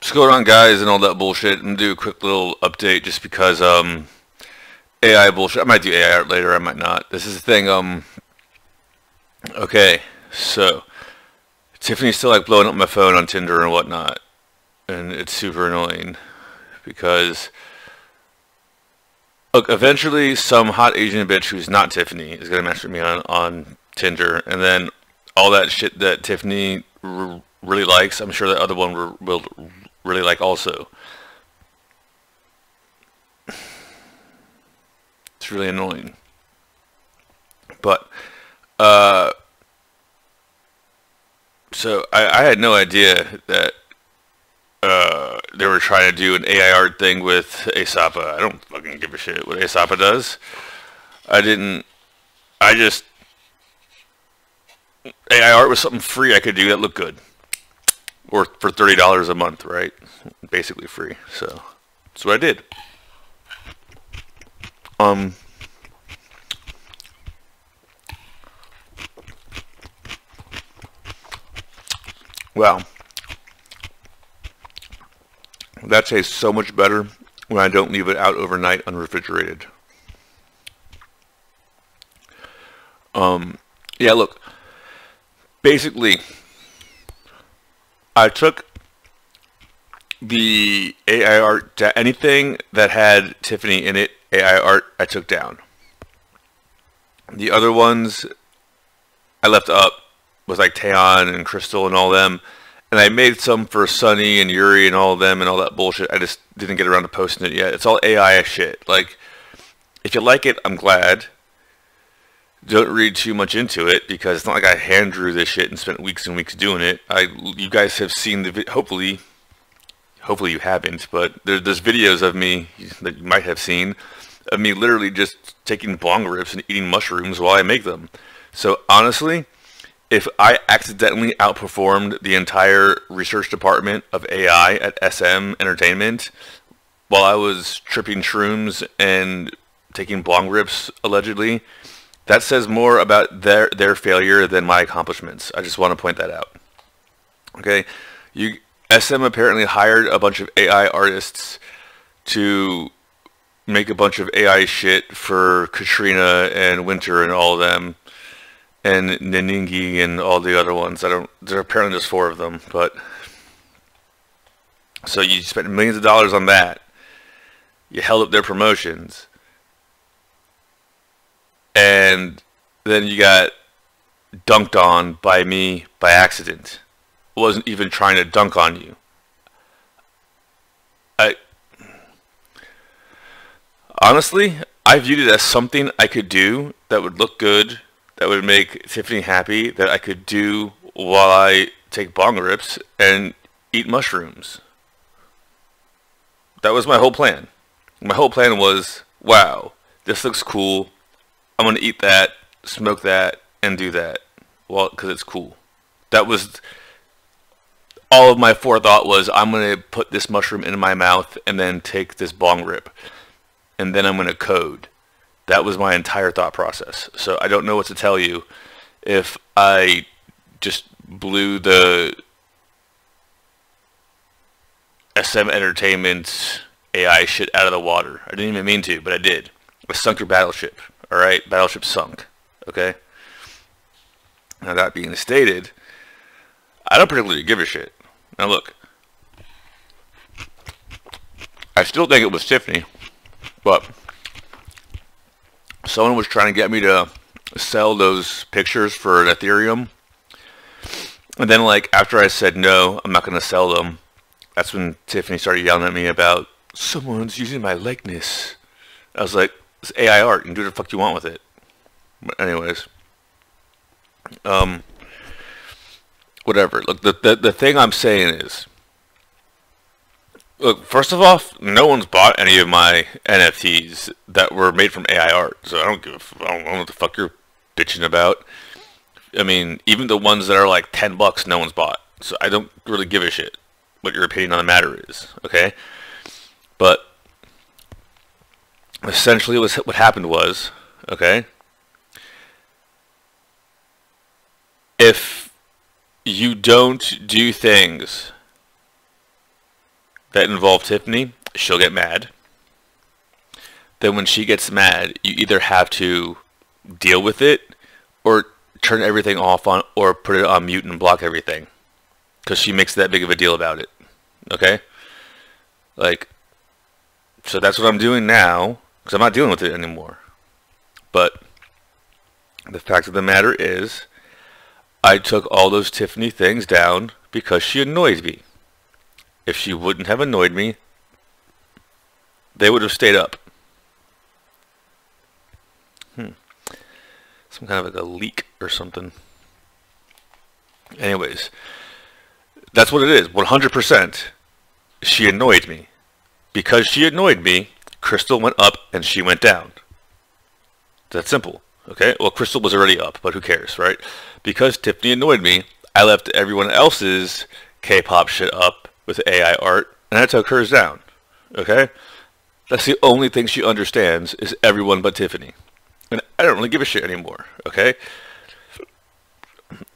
What's going on, guys, and all that bullshit? I'm gonna do a quick little update just because AI bullshit. I might do AI art later. I might not. This is the thing. Okay, so Tiffany's still like blowing up my phone on Tinder and whatnot, and it's super annoying because look, eventually some hot Asian bitch who's not Tiffany is gonna mess with me on Tinder, and then all that shit that Tiffany really likes, I'm sure that other one will really like also. It's really annoying. But uh, so I had no idea that they were trying to do an AI art thing with Asapa. I don't fucking give a shit what Asapa does. I didn't. I just AI art was something free I could do that looked good, or for $30 a month, right? Basically free. So that's what I did. Um. Well, that tastes so much better when I don't leave it out overnight unrefrigerated. Yeah, look. Basically, I took the AI art, anything that had Tiffany in it, AI art, I took down. The other ones I left up was like Taeyeon and Crystal and all them. And I made some for Sunny and Yuri and all of them and all that bullshit. I just didn't get around to posting it yet. It's all AI shit. Like, if you like it, I'm glad. Don't read too much into it because it's not like I hand drew this shit and spent weeks and weeks doing it. You guys have seen the hopefully you haven't, but there's videos of me that you might have seen of me literally just taking bong rips and eating mushrooms while I make them. So honestly, if I accidentally outperformed the entire research department of AI at SM Entertainment while I was tripping shrooms and taking bong rips allegedly, that says more about their failure than my accomplishments. I just want to point that out. Okay, SM apparently hired a bunch of AI artists to make a bunch of AI shit for Katrina and Winter and all of them, and Naningi and all the other ones. There are apparently just 4 of them, but so you spent millions of dollars on that. You held up their promotions. And then you got dunked on by me by accident. I wasn't even trying to dunk on you. Honestly, I viewed it as something I could do that would look good, that would make Tiffany happy, that I could do while I take bong rips and eat mushrooms. That was my whole plan. My whole plan was, wow, this looks cool. I'm going to eat that, smoke that, and do that. Well, because it's cool. That was all of my forethought was I'm going to put this mushroom in my mouth and then take this bong rip. And then I'm going to code. That was my entire thought process. So I don't know what to tell you if I just blew the SM Entertainment AI shit out of the water. I didn't even mean to, but I did. I sunk your battleship. Alright, battleship sunk. Okay? Now that being stated, I don't particularly give a shit. Now look, I still think it was Tiffany, but someone was trying to get me to sell those pictures for Ethereum. And then like after I said no, I'm not going to sell them, that's when Tiffany started yelling at me about someone's using my likeness. I was like, it's AI art. You can do what the fuck you want with it. But anyways, whatever. Look, the thing I'm saying is, look, first of all, no one's bought any of my NFTs that were made from AI art, so I don't know what the fuck you're bitching about. I mean, even the ones that are like $10, no one's bought. So I don't really give a shit what your opinion on the matter is. Okay, but essentially, what happened was, okay, if you don't do things that involve Tiffany, she'll get mad. Then when she gets mad, you either have to deal with it or turn everything off on or put it on mute and block everything. Because she makes that big of a deal about it. Okay? Like, so that's what I'm doing now. Because I'm not dealing with it anymore. But the fact of the matter is, I took all those Tiffany things down because she annoyed me. If she wouldn't have annoyed me, they would have stayed up. Some kind of like a leak or something. Anyways, that's what it is. 100%. She annoyed me. Because she annoyed me, Crystal went up and she went down. That's simple. Okay? Well, Crystal was already up, but who cares, right? Because Tiffany annoyed me, I left everyone else's K-pop shit up with AI art, and I took hers down. Okay? That's the only thing she understands is everyone but Tiffany. And I don't really give a shit anymore, okay?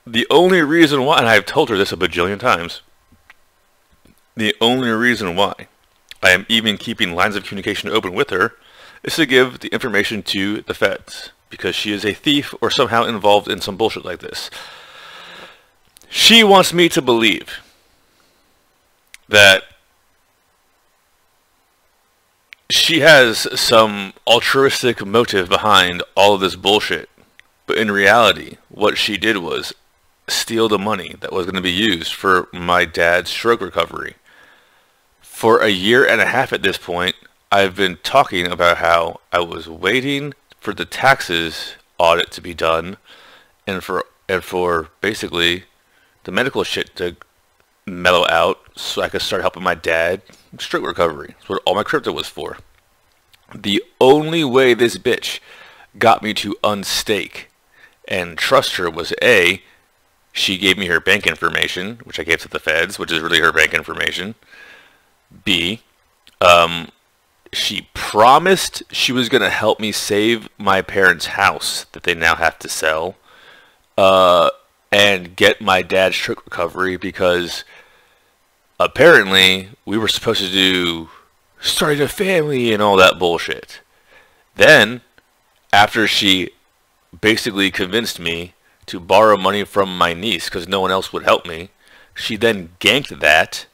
The only reason why, and I've told her this a bajillion times, the only reason why I am even keeping lines of communication open with her is to give the information to the feds, because she is a thief or somehow involved in some bullshit like this. She wants me to believe that she has some altruistic motive behind all of this bullshit. But in reality, what she did was steal the money that was going to be used for my dad's stroke recovery. For a year and a half at this point, I've been talking about how I was waiting for the taxes audit to be done and for basically the medical shit to mellow out so I could start helping my dad stroke recovery. That's what all my crypto was for. The only way this bitch got me to unstake and trust her was A, she gave me her bank information, which I gave to the feds, which is really her bank information. B, she promised she was going to help me save my parents' house that they now have to sell, and get my dad's stroke recovery, because apparently we were supposed to do starting a family and all that bullshit. Then, after she basically convinced me to borrow money from my niece because no one else would help me, she then ganked that,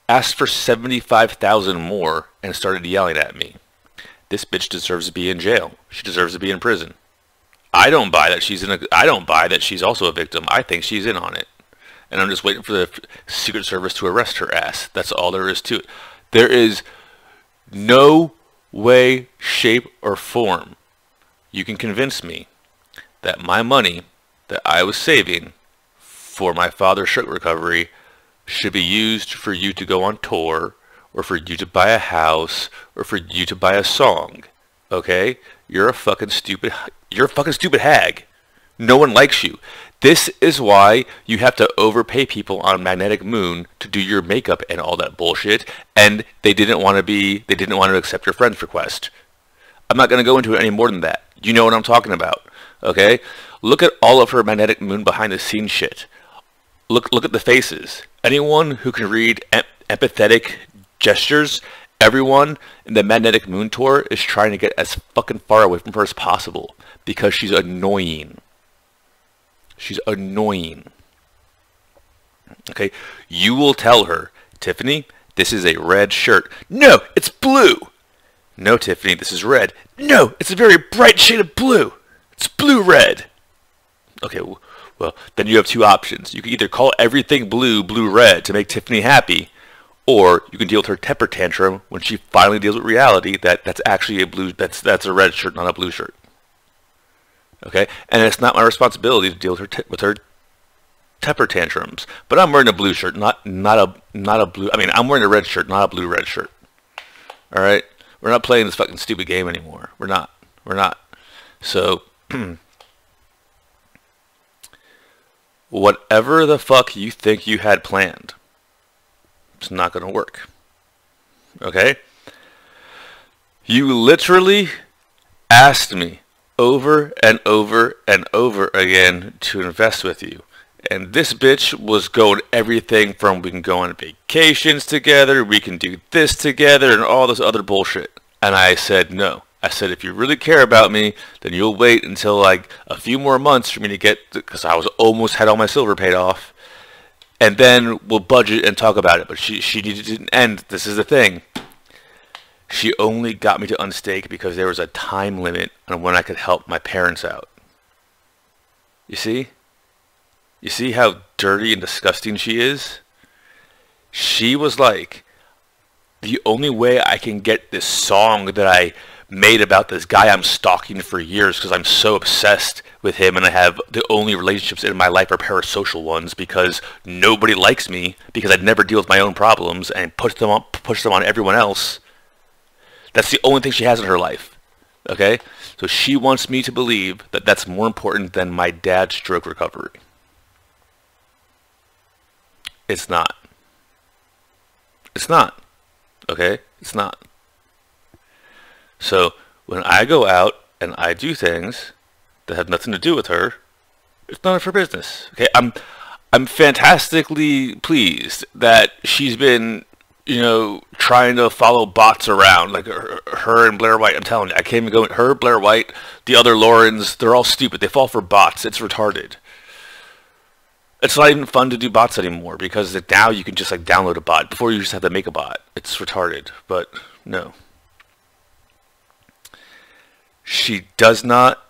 asked for $75,000 more, and started yelling at me. This bitch deserves to be in jail. She deserves to be in prison. I don't buy that she's also a victim. I think she's in on it. And I'm just waiting for the Secret Service to arrest her ass. That's all there is to it. There is no way, shape, or form you can convince me that my money that I was saving for my father's stroke recovery should be used for you to go on tour, or for you to buy a house, or for you to buy a song. Okay? You're a fucking stupid hag. No one likes you. This is why you have to overpay people on Magnetic Moon to do your makeup and all that bullshit, and they didn't want to accept your friend's request. I'm not going to go into it any more than that. You know what I'm talking about. Okay? Look at all of her Magnetic Moon behind the scenes shit. Look at the faces. Anyone who can read empathetic gestures, everyone in the Magnetic Moon tour is trying to get as fucking far away from her as possible because she's annoying. She's annoying. Okay? You will tell her, Tiffany, this is a red shirt. No, it's blue. No, Tiffany, this is red. No, it's a very bright shade of blue. It's blue-red. Okay, well, then you have two options. You can either call everything blue, blue-red to make Tiffany happy, or you can deal with her temper tantrum when she finally deals with reality that that's actually that's a red shirt, not a blue shirt. Okay? And it's not my responsibility to deal with her temper tantrums. But I'm wearing a blue shirt, not a blue. I mean, I'm wearing a red shirt, not a blue-red shirt. All right? We're not playing this fucking stupid game anymore. We're not. So, whatever the fuck you think you had planned, it's not going to work. Okay? You literally asked me over and over and over again to invest with you. And this bitch was going everything from we can go on vacations together, we can do this together, and all this other bullshit. And I said no. I said, if you really care about me, then you'll wait until like a few more months for me to get, because I was almost had all my silver paid off, and then we'll budget and talk about it. But she needed to end. This is the thing. She only got me to unstake because there was a time limit on when I could help my parents out. You see? You see how dirty and disgusting she is? She was like, the only way I can get this song that I made about this guy I'm stalking for years because I'm so obsessed with him, and I have the only relationships in my life are parasocial ones because nobody likes me because I never deal with my own problems and push them on everyone else. That's the only thing she has in her life. Okay? So she wants me to believe that that's more important than my dad's stroke recovery. It's not. It's not. Okay? It's not. So when I go out and I do things that have nothing to do with her, it's none of her business. Okay? I'm fantastically pleased that she's been, trying to follow bots around, like her and Blair White. I'm telling you, I can't even go. Her, Blair White, the other Laurens, they're all stupid. They fall for bots. It's retarded. It's not even fun to do bots anymore because now you can just like download a bot. Before you just have to make a bot. It's retarded, but no. She does not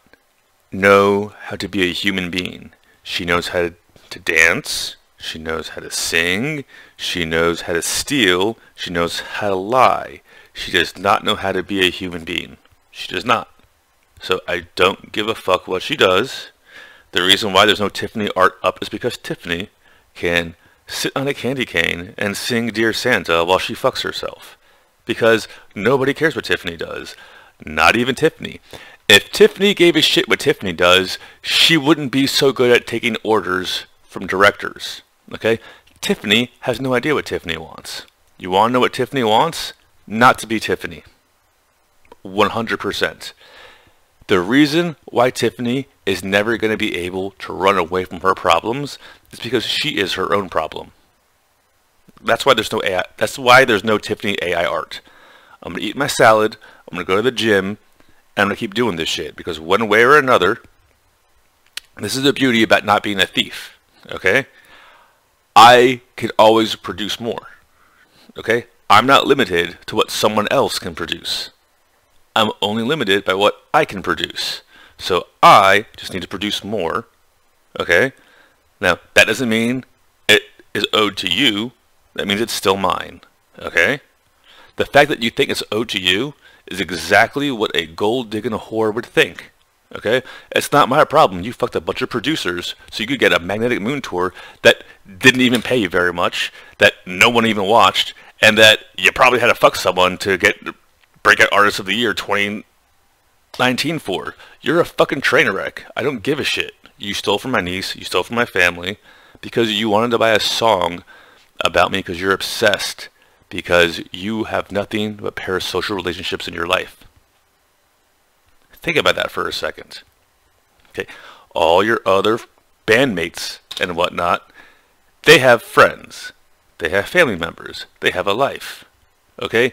know how to be a human being. She knows how to dance. She knows how to sing. She knows how to steal. She knows how to lie. She does not know how to be a human being. She does not. So I don't give a fuck what she does. The reason why there's no Tiffany art up is because Tiffany can sit on a candy cane and sing Dear Santa while she fucks herself. Because nobody cares what Tiffany does. Not even Tiffany. If Tiffany gave a shit what Tiffany does, she wouldn't be so good at taking orders from directors. Okay? Tiffany has no idea what Tiffany wants. You want to know what Tiffany wants? Not to be Tiffany. 100%. The reason why Tiffany is never going to be able to run away from her problems is because she is her own problem. That's why there's no AI. That's why there's no Tiffany AI art. I'm going to eat my salad. I'm going to go to the gym. And I'm going to keep doing this shit. Because one way or another, this is the beauty about not being a thief. Okay? I can always produce more. Okay? I'm not limited to what someone else can produce. I'm only limited by what I can produce. So I just need to produce more. Okay? Now, that doesn't mean it is owed to you. That means it's still mine. Okay? The fact that you think it's owed to you is exactly what a gold-digging whore would think. Okay? It's not my problem. You fucked a bunch of producers so you could get a Magnetic Moon tour that didn't even pay you very much, that no one even watched, and that you probably had to fuck someone to get Breakout Artist of the Year 2019 for. You're a fucking train wreck. I don't give a shit. You stole from my niece. You stole from my family because you wanted to buy a song about me because you're obsessed because you have nothing but parasocial relationships in your life. Think about that for a second. Okay, all your other bandmates and whatnot, they have friends. They have family members. They have a life. Okay?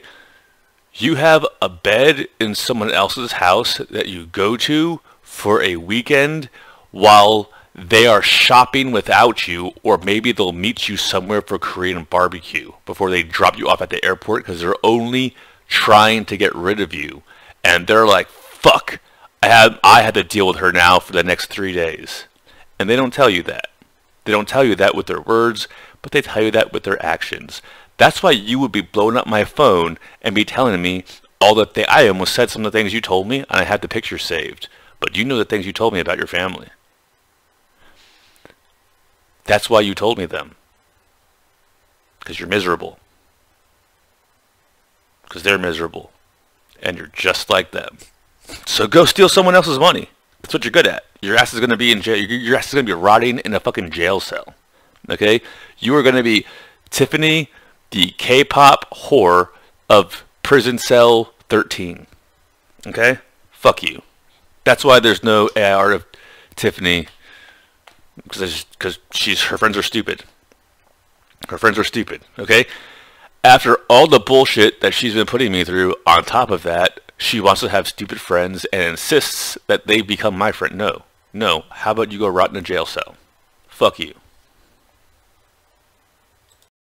You have a bed in someone else's house that you go to for a weekend while they are shopping without you, or maybe they'll meet you somewhere for Korean barbecue before they drop you off at the airport because they're only trying to get rid of you. And they're like, fuck, I had to deal with her now for the next 3 days. And they don't tell you that. They don't tell you that with their words, but they tell you that with their actions. That's why you would be blowing up my phone and be telling me all the things. I almost said some of the things you told me, and I had the pictures saved. But you know the things you told me about your family. That's why you told me them. Because you're miserable. Because they're miserable. And you're just like them. So go steal someone else's money. That's what you're good at. Your ass is going to be in jail. Your ass is going to be rotting in a fucking jail cell. Okay? You are going to be Tiffany, the K-pop whore of Prison Cell 13. Okay? Fuck you. That's why there's no AI art of Tiffany because her friends are stupid. Her friends are stupid. Okay. After all the bullshit that she's been putting me through, on top of that, she wants to have stupid friends and insists that they become my friend. No. How about you go rot in a jail cell? Fuck you.